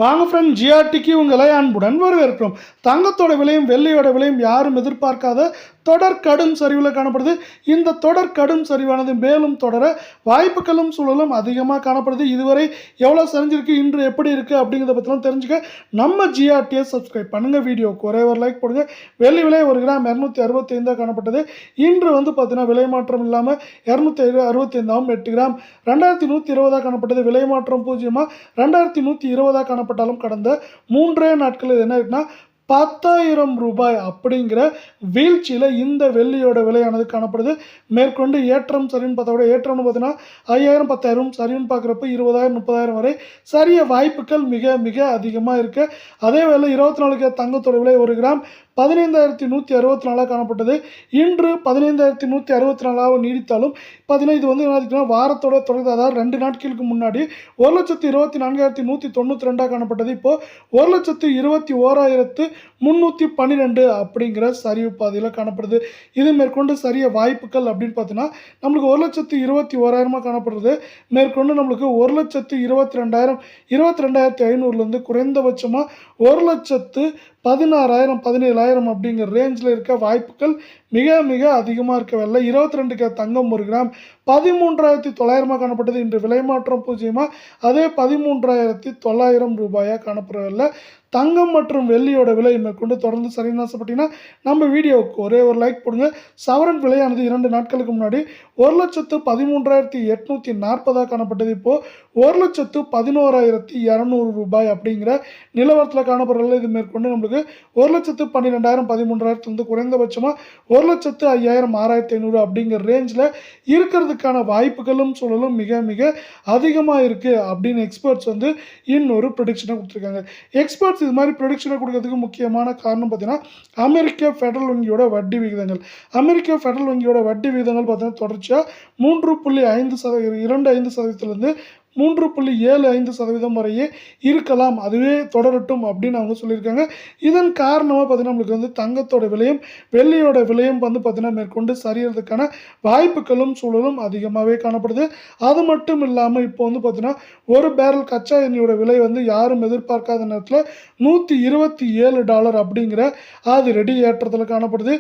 வாங்க ஃப்ரெண்ட், ஜிஆர்டிக்கு உங்களை அன்புடன் வரவேற்கிறோம். தங்கத்தோட விலையும் வெள்ளியோட விலையும் யாரும் எதிர்பார்க்காத தொடர் கடும் சரிவில் காணப்படுது. இந்த தொடர் கடும் சரிவானது மேலும் தொடர வாய்ப்புகளும் சூழலும் அதிகமாக காணப்படுது. இதுவரை எவ்வளோ சரிஞ்சிருக்கு, இன்று எப்படி இருக்குது அப்படிங்கிறத பற்றிலாம் தெரிஞ்சுக்க நம்ம ஜிஆர்டியை சப்ஸ்கிரைப் பண்ணுங்கள். வீடியோக்கு ஒரே ஒரு லைக் போடுங்க. வெள்ளி விலை 1 கிராம் 265 காணப்பட்டது. இன்று பார்த்தீங்கன்னா விலை மாற்றம் இல்லாமல் 265 8 கிராம் 2120 காணப்பட்டது. விலை மாற்றம் 0 2120 காணப்பட்டாலும் கடந்த 3 நாட்களில் என்ன இருக்குன்னா 10,000 ரூபாய் அப்படிங்கிற வீழ்ச்சியில் இந்த வெள்ளியோட விலையானது காணப்படுது. மேற்கொண்டு ஏற்றம் சரின்னு பார்த்தா கூட ஏற்றம்னு பார்த்தீங்கன்னா 5,000 10,000 சரின்னு பார்க்குறப்ப 20,000 30,000 வரை சரிய வாய்ப்புகள் மிக மிக அதிகமாக இருக்குது. அதே வேளை 24 தங்கத்தோட விலை 1 கிராம் 15,164 காணப்பட்டது. இன்று 15,164 நீடித்தாலும் பார்த்தீங்கன்னா இது என்ன வாரத்தோட தொடர்ந்து, அதாவது 2 நாட்களுக்கு முன்னாடி 1,24,192 காணப்பட்டது. இப்போது 1,21,312 அப்படிங்கிற சரிவு பாதையில் காணப்படுது. இது மேற்கொண்டு சரிய வாய்ப்புகள் அப்படின்னு பார்த்தீங்கன்னா நம்மளுக்கு 1,21,000 காணப்படுறது. மேற்கொண்டு நம்மளுக்கு 1,22,000 22,500 குறைந்தபட்சமாக 1,16,000 17,000 அப்படிங்கிற ரேஞ்சில் இருக்க வாய்ப்புகள் மிக மிக அதிகமாக இருக்கவில்லை. 22 தங்கம் 1 கிராம் 13,900 காணப்பட்டது. இன்று விலை மாற்றம் 0 அதே 13,900 ரூபாயாக காணப்படவில்லை. தங்கம் மற்றும் வெள்ளியோட விலை மேற்கொண்டு தொடர்ந்து சரின்னு ஆசைப்பட்டீங்கன்னா நம்ம வீடியோவுக்கு ஒரே ஒரு லைக் போடுங்க. சவரன் விலையானது 2 நாட்களுக்கு முன்னாடி 1,13,840 காணப்பட்டது. இப்போது 1,11,200 ரூபாய் அப்படிங்கிற நிலவரத்தில் காணப்படுறதில்ல. இது மேற்கொண்டு நம்மளுக்கு 1,12,000 13,000 குறைந்தபட்சமாக 1,05,000 6,500 அப்படிங்கிற ரேஞ்சில் இருக்கிறதுக்கான வாய்ப்புகளும் சூழலும் மிக மிக அதிகமாக இருக்குது அப்படின்னு எக்ஸ்பர்ட்ஸ் இன்னொரு ப்ரெடிக்ஷனை கொடுத்துருக்காங்க. எக்ஸ்பர்ட்ஸ் இது மாதிரி ப்ரெடிக்ஷனை கொடுக்கறதுக்கு முக்கியமான காரணம் பார்த்தீங்கன்னா அமெரிக்க ஃபெடரல் வங்கியோட வட்டி விகிதங்கள். அமெரிக்க ஃபெடரல் வங்கியோட வட்டி விகிதங்கள் பார்த்தீங்கன்னா தொடர்ச்சியாக 3.5% 3.75% வரையே இருக்கலாம், அதுவே தொடரட்டும் அப்படின்னு அவங்க சொல்லியிருக்காங்க. இதன் காரணமாக பார்த்தீங்கன்னா நம்மளுக்கு தங்கத்தோட விலையும் வெள்ளியோட விலையும் பார்த்தீங்கன்னா மேற்கொண்டு சரியறதுக்கான வாய்ப்புகளும் சூழலும் அதிகமாகவே காணப்படுது. அது மட்டும் இல்லாமல் இப்போ பார்த்தீங்கன்னா ஒரு பேரல் கச்சா எண்ணெயோட விலை யாரும் எதிர்பார்க்காத நேரத்தில் $127 அப்படிங்கிற அதிரடி ஏற்றத்தில் காணப்படுது.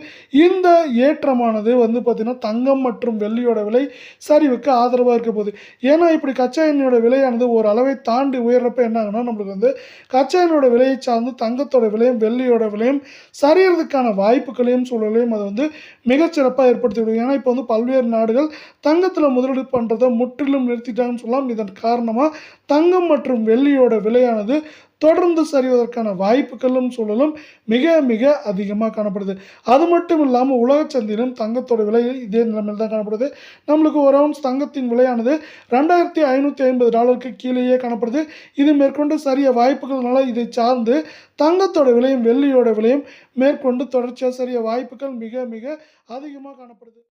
இந்த ஏற்றமானது பார்த்தீங்கன்னா தங்கம் மற்றும் வெள்ளியோட விலை சரிவுக்கு ஆதரவாக இருக்க போகுது. ஏன்னா இப்படி கச்சா எண்ணெயோட விலையானது ஒரு அளவை தாண்டி உயர்றப்ப என்ன ஆகுனா நம்மளுக்கு கச்சா எண்ணெயோட விலையை சார்ந்து தங்கத்தோட விலையும் வெள்ளியோட விலையும் சரியறதுக்கான வாய்ப்புகளையும் சூழலையும் அது மிகச்சிறப்பாக ஏற்படுத்தி விடும். ஏன்னா இப்போ பல்வேறு நாடுகள் தங்கத்தில் முதலீடு பண்ணுறதை முற்றிலும் நிறுத்திட்டாங்கன்னு சொல்லலாம். இதன் காரணமாக தங்கம் மற்றும் வெள்ளியோட விலையானது தொடர்ந்து சரிவதற்கான வாய்ப்புகளும் சூழலும் மிக மிக அதிகமாக காணப்படுது. அது மட்டும் இல்லாமல் உலக சந்தையிலும் தங்கத்தோட விலை இதே நிலைமையில் தான் காணப்படுது. நம்மளுக்கு ஒரு அவுன்ஸ் தங்கத்தின் விலையானது $2,550 கீழேயே காணப்படுது. இது மேற்கொண்டு சரிய வாய்ப்புகள்னால இதை சார்ந்து தங்கத்தோட விலையும் வெள்ளியோட விலையும் மேற்கொண்டு தொடர்ச்சியாக சரிய வாய்ப்புகள் மிக மிக அதிகமாக காணப்படுது.